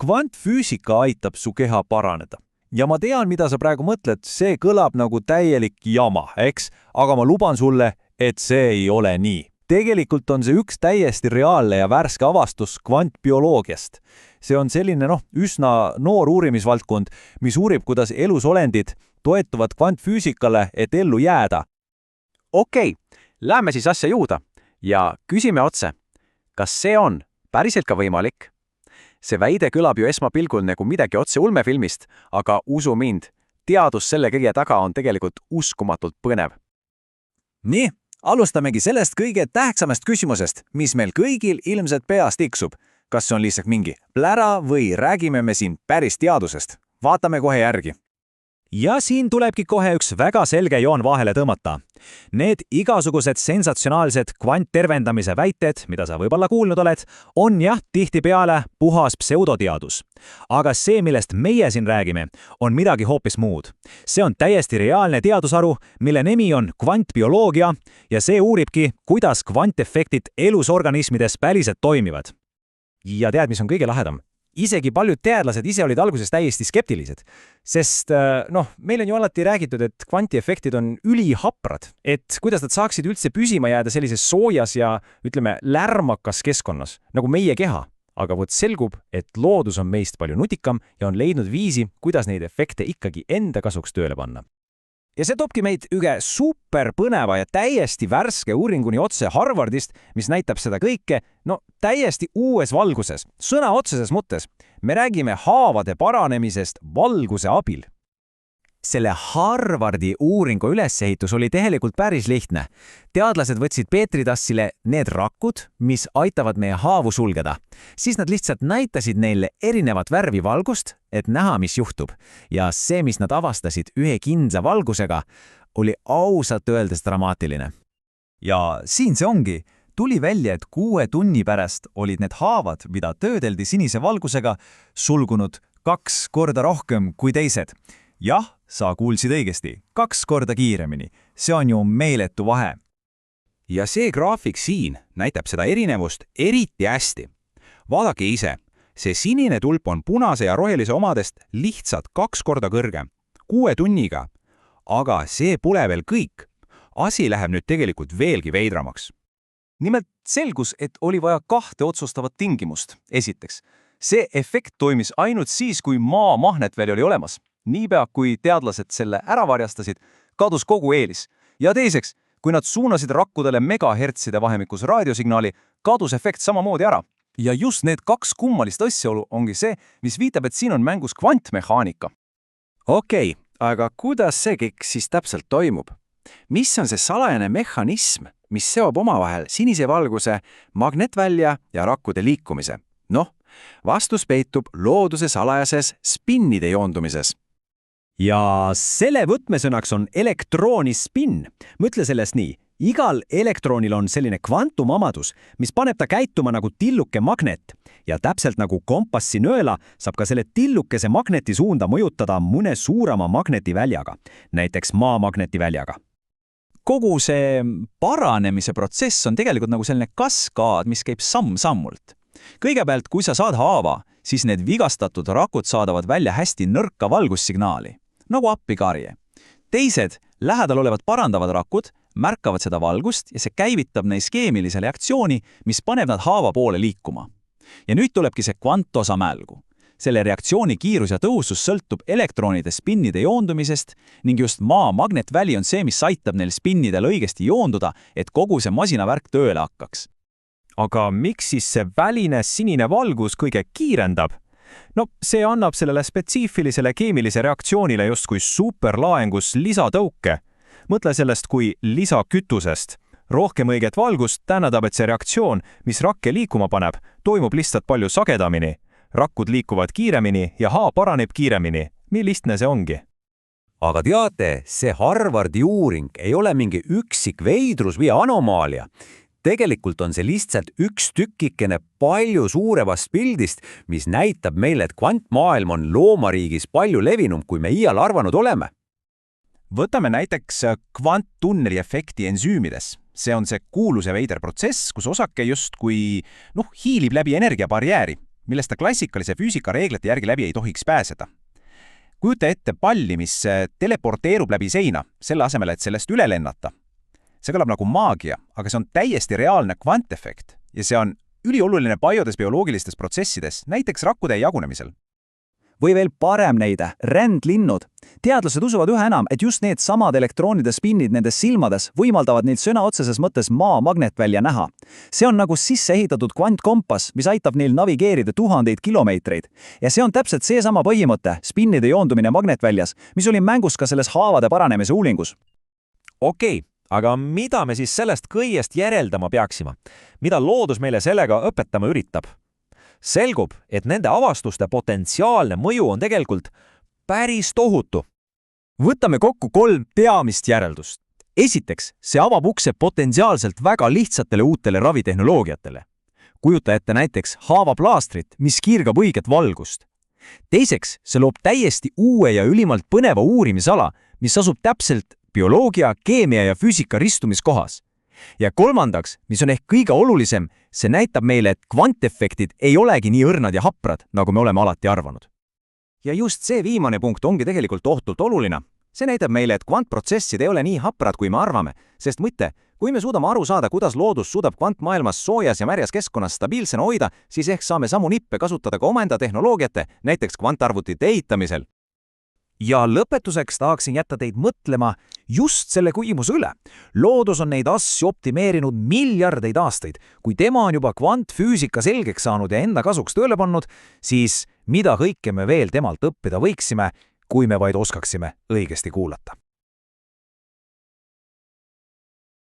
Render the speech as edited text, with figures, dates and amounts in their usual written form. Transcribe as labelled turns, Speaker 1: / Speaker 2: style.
Speaker 1: kvantfüüsika aitab su keha paraneda. Ja ma tean, mida sa praegu mõtled, see kõlab nagu täielik jama, eks? Aga ma luban sulle, et see ei ole nii. Tegelikult on see üks täiesti reaalne ja värske avastus kvantbioloogiast. See on selline üsna noor uurimisvaldkond, mis uurib, kuidas elusolendid toetuvad kvantfüüsikale, et ellu jääda.
Speaker 2: Okei, lähme siis asja juurde ja küsime otse, kas see on päriselt ka võimalik? See väide kõlab ju esmapilgul nagu midagi otse ulmefilmist, aga usu mind, teadus selle kõige taga on tegelikult uskumatult põnev.
Speaker 1: Nii, alustamegi sellest kõige tähtsamast küsimusest, mis meil kõigil ilmselt peas tiksub. Kas see on lihtsalt mingi plära või räägime me siin päris teadusest? Vaatame kohe järgi.
Speaker 3: Ja siin tulebki kohe üks väga selge joon vahele tõmmata. Need igasugused sensatsionaalsed kvanttervendamise väited, mida sa võib-olla kuulnud oled, on jah tihtipeale puhas pseudoteadus. Aga see, millest meie siin räägime, on midagi hoopis muud. See on täiesti reaalne teadusharu, mille nimi on kvantbioloogia ja see uuribki, kuidas kvantefektid elusorganismides päriselt toimivad.
Speaker 4: Ja tead, mis on kõige lahedam? Isegi paljud teadlased ise olid alguses täiesti skeptilised, sest meil on ju alati räägitud, et kvantiefektid on ülihaprad, et kuidas nad saaksid üldse püsima jääda sellises soojas ja, lärmakas keskkonnas, nagu meie keha. Aga vot selgub, et loodus on meist palju nutikam ja on leidnud viisi, kuidas neid efekte ikkagi enda kasuks tööle panna. Ja see topki meid ühe super põneva ja täiesti värske uuringuni otse Harvardist, mis näitab seda kõike, täiesti uues valguses, sõna otseses mõttes. Me räägime haavade paranemisest valguse abil. Selle Harvardi uuringu ülesehitus oli tegelikult päris lihtne. Teadlased võtsid peetritassile need rakud, mis aitavad meie haavu sulgeda. Siis nad lihtsalt näitasid neile erinevat värvi valgust, et näha, mis juhtub. Ja see, mis nad avastasid ühe kindla valgusega, oli ausalt öeldes dramaatiline.
Speaker 1: Ja siin see ongi. Tuli välja, et 6 tunni pärast olid need haavad, mida töödeldi sinise valgusega, sulgunud 2 korda rohkem kui teised. Jah, sa kuulsid õigesti, 2 korda kiiremini. See on ju meeletu vahe.
Speaker 2: Ja see graafik siin näitab seda erinevust eriti hästi. Vaadake ise, see sinine tulp on punase ja rohelise omadest lihtsalt 2 korda kõrgem, 6 tunniga. Aga see pole veel kõik. Asi läheb nüüd tegelikult veelgi veidramaks.
Speaker 5: Nimelt selgus, et oli vaja 2 otsustavat tingimust. Esiteks, see efekt toimis ainult siis, kui maa magnetväli oli olemas. Niipea, kui teadlased selle ära varjastasid, kadus kogu eelis. Ja teiseks, kui nad suunasid rakkudele megahertside vahemikus raadiosignaali, kadus efekt samamoodi ära. Ja just need 2 kummalist asjaolu ongi see, mis viitab, et siin on mängus kvantmehaanika.
Speaker 2: Okei, aga kuidas see kõik siis täpselt toimub? Mis on see salajane mehhanism, mis seob omavahel sinise valguse, magnetvälja ja rakkude liikumise? Vastus peitub looduse salajases spinnide joondumises.
Speaker 3: Ja selle võtmesõnaks on elektrooni spinn. Mõtle sellest nii. Igal elektronil on selline kvantumomadus, mis paneb ta käituma nagu tilluke magnet. Ja täpselt nagu kompassi nõela saab ka selle tillukese magneti suunda mõjutada mõne suurema magnetiväljaga, näiteks maamagnetiväljaga.
Speaker 5: Kogu see paranemise protsess on tegelikult nagu selline kaskaad, mis käib samm-sammult. Kõigepealt, kui sa saad haava, siis need vigastatud rakud saadavad välja hästi nõrka valgussignaali, nagu appikarje. Teised, lähedal olevad parandavad rakud, märkavad seda valgust ja see käivitab neis keemilise reaktsiooni, mis paneb nad haava poole liikuma. Ja nüüd tulebki see kvantosa mälgu. Selle reaktsiooni kiirus ja tõhusus sõltub elektronide spinnide joondumisest ning just maa magnetväli on see, mis aitab neil spinnidel õigesti joonduda, et kogu see masinavärk tööle hakkaks.
Speaker 4: Aga miks siis see väline sinine valgus kõige kiirendab? See annab sellele spetsiifilisele keemilise reaktsioonile justkui superlaengus lisatõuke. Mõtle sellest kui lisakütusest. Rohkem õiget valgust tähendab, et see reaktsioon, mis rakke liikuma paneb, toimub lihtsalt palju sagedamini. Rakud liikuvad kiiremini ja haa paraneb kiiremini. Nii lihtne see ongi.
Speaker 6: Aga teate, see Harvardi uuring ei ole mingi üksik veidrus või anomaalia. Tegelikult on see lihtsalt üks tükikene palju suuremast pildist, mis näitab meile, et kvantmaailm on loomariigis palju levinum, kui me iial arvanud oleme.
Speaker 5: Võtame näiteks kvanttunneli efekti ensüümides. See on see kuulus ja veider protsess, kus osake just kui hiilib läbi energiabarjääri.
Speaker 2: millest ta klassikalise füüsika reeglite järgi läbi ei tohiks pääseda. Kujuta ette palli, mis teleporteerub läbi seina, selle asemel, et sellest üle lennata. See kõlab nagu maagia, aga see on täiesti reaalne kvantefekt ja see on ülioluline paljudes bioloogilistes protsessides, näiteks rakkude jagunemisel.
Speaker 3: Või veel parem näide, rändlinnud. Teadlased usuvad üha enam, et just need samad elektroonide spinnid nendes silmades võimaldavad neil sõna otseses mõttes maa magnetvälja näha. See on nagu sisse ehitatud kvantkompass, mis aitab neil navigeerida tuhandeid kilomeetreid. Ja see on täpselt seesama põhimõte, spinnide joondumine magnetväljas, mis oli mängus ka selles haavade paranemise uuringus.
Speaker 4: Okei, aga mida me siis sellest kõigest järeldama peaksime? Mida loodus meile sellega õpetama üritab? Selgub, et nende avastuste potentsiaalne mõju on tegelikult päris tohutu. Võtame kokku 3 peamist järeldust. Esiteks, see avab ukse potentsiaalselt väga lihtsatele uutele ravitehnoloogiatele. Kujuta ette näiteks haavaplaastrit, mis kiirgab õiget valgust. Teiseks, see loob täiesti uue ja ülimalt põneva uurimisala, mis asub täpselt bioloogia, keemia ja füüsika ristumiskohas. Ja kolmandaks, mis on ehk kõige olulisem, see näitab meile, et kvantefektid ei olegi nii õrnad ja haprad, nagu me oleme alati arvanud.
Speaker 3: Ja just see viimane punkt ongi tegelikult ohtult oluline. See näitab meile, et kvantprotsessid ei ole nii haprad, kui me arvame, sest mõtte, kui me suudame aru saada, kuidas loodus suudab kvantmaailmas soojas ja märjas keskkonnas stabiilsena hoida, siis ehk saame samu nippe kasutada ka omaenda tehnoloogiate, näiteks kvantarvutite ehitamisel. Ja lõpetuseks tahaksin jätta teid mõtlema just selle küsimuse üle. Loodus on neid asju optimeerinud miljardeid aastaid. Kui tema on juba kvantfüüsika selgeks saanud ja enda kasuks tööle pannud, siis mida kõike me veel temalt õppida võiksime, kui me vaid oskaksime õigesti kuulata.